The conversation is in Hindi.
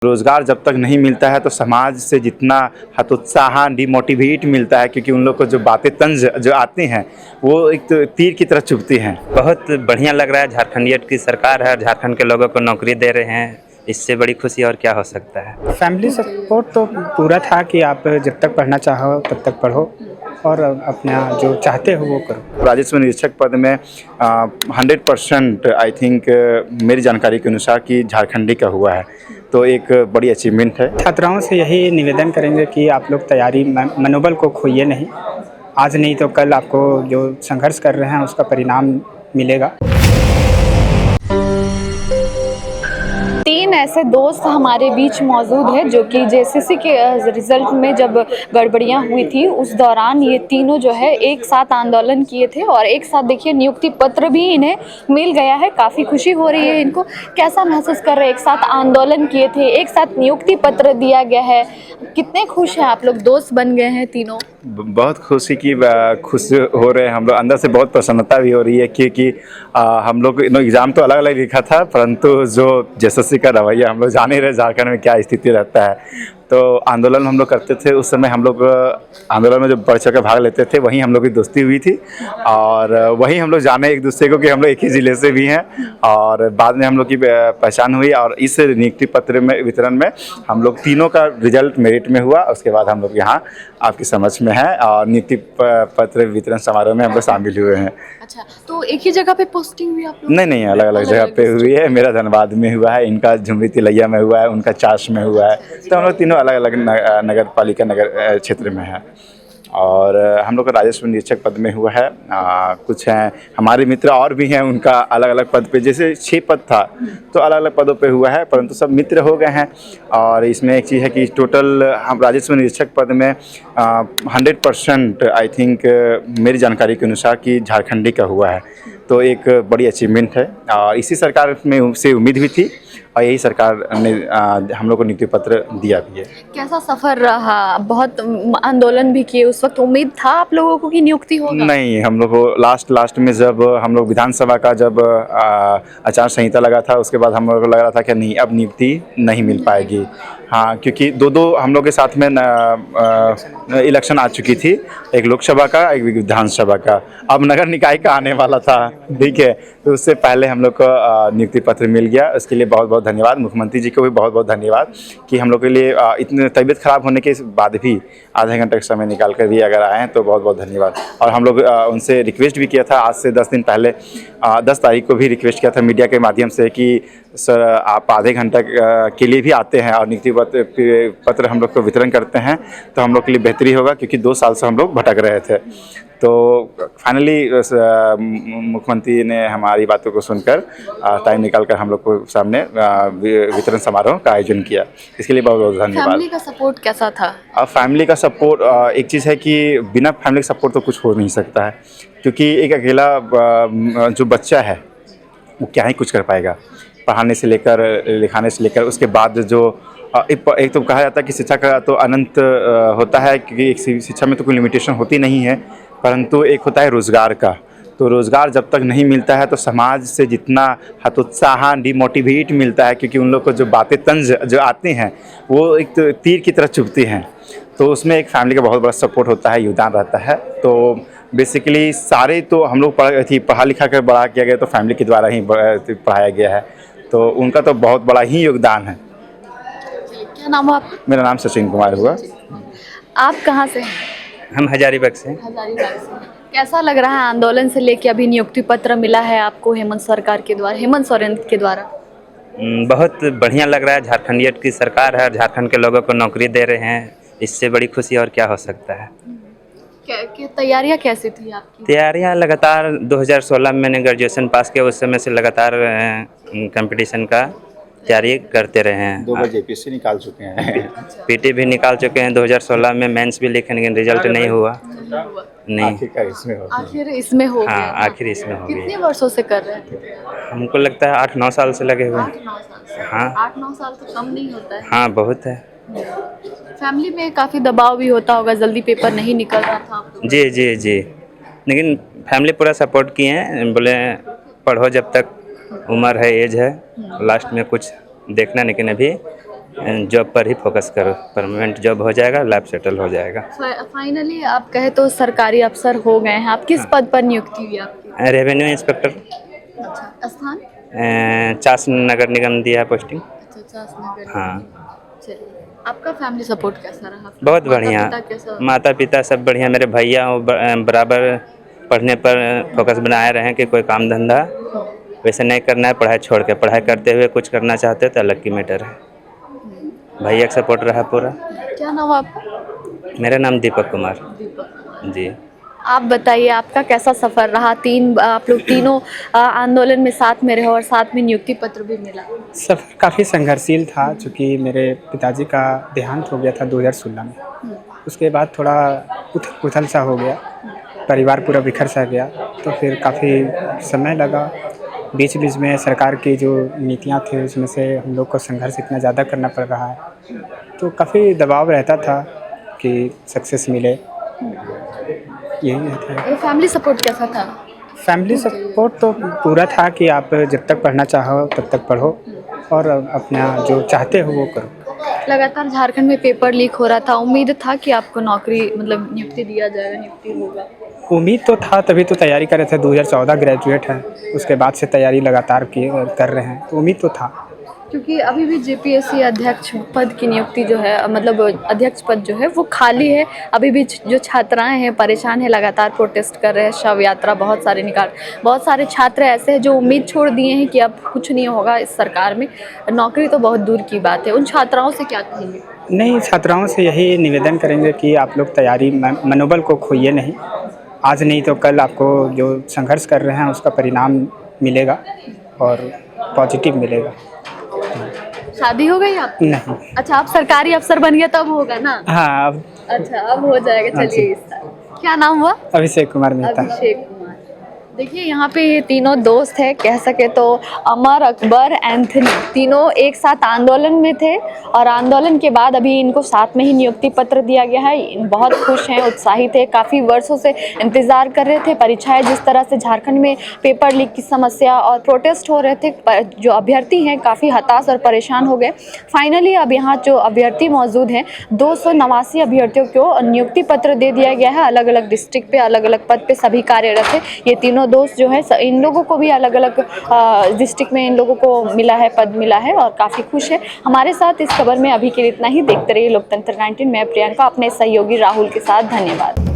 रोज़गार जब तक नहीं मिलता है तो समाज से जितना हतोत्साह डिमोटिवेट मिलता है, क्योंकि उन लोग को जो बातें तंज जो आती हैं वो एक तो तीर की तरह चुभती हैं। बहुत बढ़िया लग रहा है। झारखंडियत की सरकार है और झारखंड के लोगों को नौकरी दे रहे हैं, इससे बड़ी खुशी और क्या हो सकता है। फैमिली सपोर्ट तो पूरा था कि आप जब तक पढ़ना चाहो तब तक पढ़ो और अपना जो चाहते हो वो करो। राजस्व निरीक्षक पद में 100% आई थिंक मेरी जानकारी के अनुसार कि झारखंडी का हुआ है, तो एक बड़ी अचीवमेंट है। छात्राओं से यही निवेदन करेंगे कि आप लोग तैयारी मनोबल को खोइए नहीं। आज नहीं तो कल आपको जो संघर्ष कर रहे हैं उसका परिणाम मिलेगा। 3 ऐसे दोस्त हमारे बीच मौजूद हैं जो कि जेसीसी के रिजल्ट में जब गड़बड़ियां हुई थी उस दौरान ये तीनों जो है एक साथ आंदोलन किए थे और एक साथ देखिए नियुक्ति पत्र भी इन्हें मिल गया है। काफ़ी खुशी हो रही है इनको। कैसा महसूस कर रहे हैं? एक साथ आंदोलन किए थे, एक साथ नियुक्ति पत्र दिया गया है, कितने खुश हैं आप लोग? दोस्त बन गए हैं तीनों। बहुत खुशी की खुश हो रहे हैं हम लोग, अंदर से बहुत प्रसन्नता भी हो रही है क्योंकि हम लोग एग्ज़ाम तो अलग अलग लिखा था, परंतु जो जेएसएससी का रवैया हम लोग जान ही रहे झारखंड में क्या स्थिति रहता है। तो आंदोलन हम लोग करते थे, उस समय हम लोग आंदोलन में जब बढ़ चढ़ कर भाग लेते थे वहीं हम लोग की दोस्ती हुई थी और वहीं हम लोग जाने एक दूसरे को कि हम लोग एक ही ज़िले से भी हैं और बाद में हम लोग की पहचान हुई और इस नियुक्ति पत्र में वितरण में हम लोग तीनों का रिजल्ट मेरिट में हुआ। उसके बाद हम लोग यहाँ आपकी समझ में है और नियुक्ति पत्र वितरण समारोह में हम लोग शामिल हुए हैं। अच्छा, तो एक ही जगह पे पोस्टिंग हुई आप लोग? नहीं, अलग अलग जगह पे हुई है। मेरा धनबाद में हुआ है, इनका झुमरी तिलैया में हुआ है, उनका चास में हुआ है। तो हम लोग तीनों अलग अलग नगर पालिका नगर क्षेत्र में है और हम लोग का राजस्व निरीक्षक पद में हुआ है। कुछ हैं हमारे मित्र और भी हैं, उनका अलग अलग पद पे, जैसे 6 पद था तो अलग अलग पदों पे हुआ है, परंतु सब मित्र हो गए हैं। और इसमें एक चीज़ है कि टोटल हम राजस्व निरीक्षक पद में 100% आई थिंक मेरी जानकारी के अनुसार कि झारखंडी का हुआ है, तो एक बड़ी अचीवमेंट है और इसी सरकार में से उम्मीद भी थी और यही सरकार ने हम लोग को नियुक्ति पत्र दिया भी है। कैसा सफर रहा? बहुत आंदोलन भी किए, उस वक्त उम्मीद था आप लोगों को कि नियुक्ति होगा? नहीं, हम लोग को लास्ट में जब हम लोग विधानसभा का जब आचार संहिता लगा था उसके बाद हम लोग को लग रहा था कि नहीं, अब नियुक्ति नहीं मिल पाएगी। हाँ, क्योंकि दो हम लोग के साथ में इलेक्शन आ चुकी थी, एक लोकसभा का एक विधानसभा का, अब नगर निकाय का आने वाला था, ठीक है। तो उससे पहले हम लोग को नियुक्ति पत्र मिल गया। उसके लिए बहुत बहुत धन्यवाद। मुख्यमंत्री जी को भी बहुत बहुत धन्यवाद कि हम लोग के लिए इतने तबीयत खराब होने के बाद भी आधे घंटे का समय निकाल कर भी अगर आए हैं तो बहुत बहुत धन्यवाद। और हम लोग उनसे रिक्वेस्ट भी किया था आज से 10 दिन पहले, 10 तारीख को भी रिक्वेस्ट किया था मीडिया के माध्यम से कि सर आप आधे घंटा के लिए भी आते हैं और नियुक्ति पत्र हम लोग को वितरण करते हैं तो हम लोग के लिए बेहतरी होगा, क्योंकि 2 साल से हम लोग भटक रहे थे। तो फाइनली मुख्यमंत्री ने हमारी बातों को सुनकर टाइम निकालकर हम लोग को सामने वितरण समारोह का आयोजन किया। इसके लिए बहुत बहुत धन्यवाद। फैमिली का सपोर्ट कैसा था? फैमिली का सपोर्ट एक चीज़ है कि बिना फैमिली का सपोर्ट तो कुछ हो नहीं सकता है, क्योंकि एक अकेला जो बच्चा है वो क्या ही कुछ कर पाएगा, पढ़ाने से लेकर लिखाने से लेकर। उसके बाद जो एक तो कहा जाता है कि शिक्षा का तो अनंत होता है, क्योंकि एक शिक्षा में तो कोई लिमिटेशन होती नहीं है, परंतु एक होता है रोज़गार का। तो रोज़गार जब तक नहीं मिलता है तो समाज से जितना हतोत्साह डिमोटिवेट मिलता है, क्योंकि उन लोग को जो बातें तंज जो आती हैं वो एक तो तीर की तरह चुभती हैं। तो उसमें एक फैमिली का बहुत बड़ा सपोर्ट होता है, योगदान रहता है। तो बेसिकली सारे तो हम लोग पढ़ा लिखा कर बड़ा किया गया, तो फैमिली के द्वारा ही पढ़ाया गया है, तो उनका तो बहुत बड़ा ही योगदान है। क्या नाम है आपका? मेरा नाम सचिन कुमार हुआ। आप कहाँ से हैं? हम हजारीबाग से। हजारीबाग से। कैसा लग रहा है आंदोलन से लेके अभी नियुक्ति पत्र मिला है आपको हेमंत सरकार के द्वारा, हेमंत सोरेन के द्वारा? बहुत बढ़िया लग रहा है। झारखंडियत की सरकार है और झारखंड के लोगों को नौकरी दे रहे हैं, इससे बड़ी खुशी और क्या हो सकता है। तैयारियां कैसी थी आपकी? तैयारियां लगातार 2016 में मैंने ग्रेजुएशन पास किया, उस समय से लगातार कंपटीशन का तैयारी करते रहे हैं। 2 बार जेपीएससी निकाल चुके हैं, पीटी भी निकाल चुके हैं। 2016 में मेंस भी लिखे लेकिन रिजल्ट नहीं हुआ। नहीं, आखिर इसमें हो गया। हाँ, आखिर इसमें हो कितने गया। वर्षों से कर रहे थे? हमको लगता है 8-9 साल से लगे हुए। 8-9 साल से। हाँ। 8-9 साल तो कम नहीं होता है। हाँ, बहुत है। फैमिली में काफ़ी दबाव भी होता होगा, जल्दी पेपर नहीं निकल रहा था आप लोगों जी जी जी, लेकिन फैमिली पूरा सपोर्ट किए हैं, बोले पढ़ो जब तक उम्र है, एज है, लास्ट में कुछ देखना, लेकिन अभी जॉब पर ही फोकस करो, परमानेंट जॉब हो जाएगा, लाइफ सेटल हो जाएगा। फाइनली आप कहे तो सरकारी अफसर हो गए हैं, आप किस पद पर नियुक्ति हुई आपकी? रेवेन्यू इंस्पेक्टर, अच्छा, स्थान? चास नगर निगम दिया पोस्टिंग। अच्छा, चासनगर। हाँ, चलिए, आपका फैमिली सपोर्ट कैसा रहा? बहुत बढ़िया। माता-पिता कैसा? माता पिता सब बढ़िया, मेरे भैया वो बराबर पढ़ने पर फोकस बनाए रहे हैं कि कोई काम धंधा वैसे नहीं करना है, पढ़ाई छोड़ के, पढ़ाई करते हुए कुछ करना चाहते हो तो अलग की मैटर है। भैया का सपोर्ट रहा पूरा। क्या नाम है आपका? मेरा नाम दीपक कुमार दीपक। जी। आप बताइए आपका कैसा सफ़र रहा? आप लोग तीनों आंदोलन में साथ में रहे और साथ में नियुक्ति पत्र भी मिला। सफ़र काफ़ी संघर्षशील था, चूँकि मेरे पिताजी का देहांत हो गया था 2016 में। उसके बाद थोड़ा उथल-पुथल सा हो गया, परिवार पूरा बिखर सा गया, तो फिर काफ़ी समय लगा। बीच-बीच में सरकार की जो नीतियाँ थी उसमें से हम लोग को संघर्ष इतना ज़्यादा करना पड़ रहा है, तो काफ़ी दबाव रहता था कि सक्सेस मिले, यही था। और फैमिली सपोर्ट कैसा था? फैमिली सपोर्ट तो पूरा था कि आप जब तक पढ़ना चाहो तब तक पढ़ो और अपना जो चाहते हो वो करो। लगातार झारखंड में पेपर लीक हो रहा था, उम्मीद था कि आपको नौकरी मतलब नियुक्ति दिया जाएगा, नियुक्ति होगा? उम्मीद तो था, तभी तो तैयारी कर रहे थे। 2014 ग्रेजुएट हैं, उसके बाद से तैयारी लगातार कर रहे हैं, तो उम्मीद तो था। क्योंकि अभी भी जेपीएससी अध्यक्ष पद की नियुक्ति जो है मतलब अध्यक्ष पद जो है वो खाली है। अभी भी जो छात्राएं हैं परेशान हैं, लगातार प्रोटेस्ट कर रहे हैं, शव यात्रा बहुत सारे छात्र ऐसे हैं जो उम्मीद छोड़ दिए हैं कि अब कुछ नहीं होगा इस सरकार में, नौकरी तो बहुत दूर की बात है। उन छात्राओं से क्या कहेंगे? नहीं, छात्राओं से यही निवेदन करेंगे कि आप लोग तैयारी मनोबल को खोइए नहीं। आज नहीं तो कल आपको जो संघर्ष कर रहे हैं उसका परिणाम मिलेगा और पॉजिटिव मिलेगा। शादी हो गई आपकी? नहीं। अच्छा, आप सरकारी अफसर बन गया तब होगा ना? हाँ, अब अच्छा, अब हो जाएगा। चलिए, इस साल क्या नाम हुआ? अभिषेक कुमार मेहता। अभिषेक कुमार। देखिए यहाँ पे ये तीनों दोस्त हैं, कह सके तो अमर, अकबर, एंथनी, तीनों एक साथ आंदोलन में थे और आंदोलन के बाद अभी इनको साथ में ही नियुक्ति पत्र दिया गया है। बहुत खुश हैं, उत्साहित है, काफ़ी वर्षों से इंतज़ार कर रहे थे। परीक्षाएं जिस तरह से झारखंड में पेपर लीक की समस्या और प्रोटेस्ट हो रहे थे, जो अभ्यर्थी हैं काफ़ी हताश और परेशान हो गए। फाइनली अब यहाँ जो अभ्यर्थी मौजूद हैं, 289 अभ्यर्थियों को नियुक्ति पत्र दे दिया गया है। अलग अलग डिस्ट्रिक्ट पे अलग अलग पद पे सभी कार्यरत है। ये तीनों दोस्त जो है इन लोगों को भी अलग अलग डिस्ट्रिक्ट में इन लोगों को मिला है, पद मिला है और काफ़ी खुश है। हमारे साथ इस खबर में अभी के लिए इतना ही। देखते रहिए लोकतंत्र 19। मैं प्रियंका अपने सहयोगी राहुल के साथ। धन्यवाद।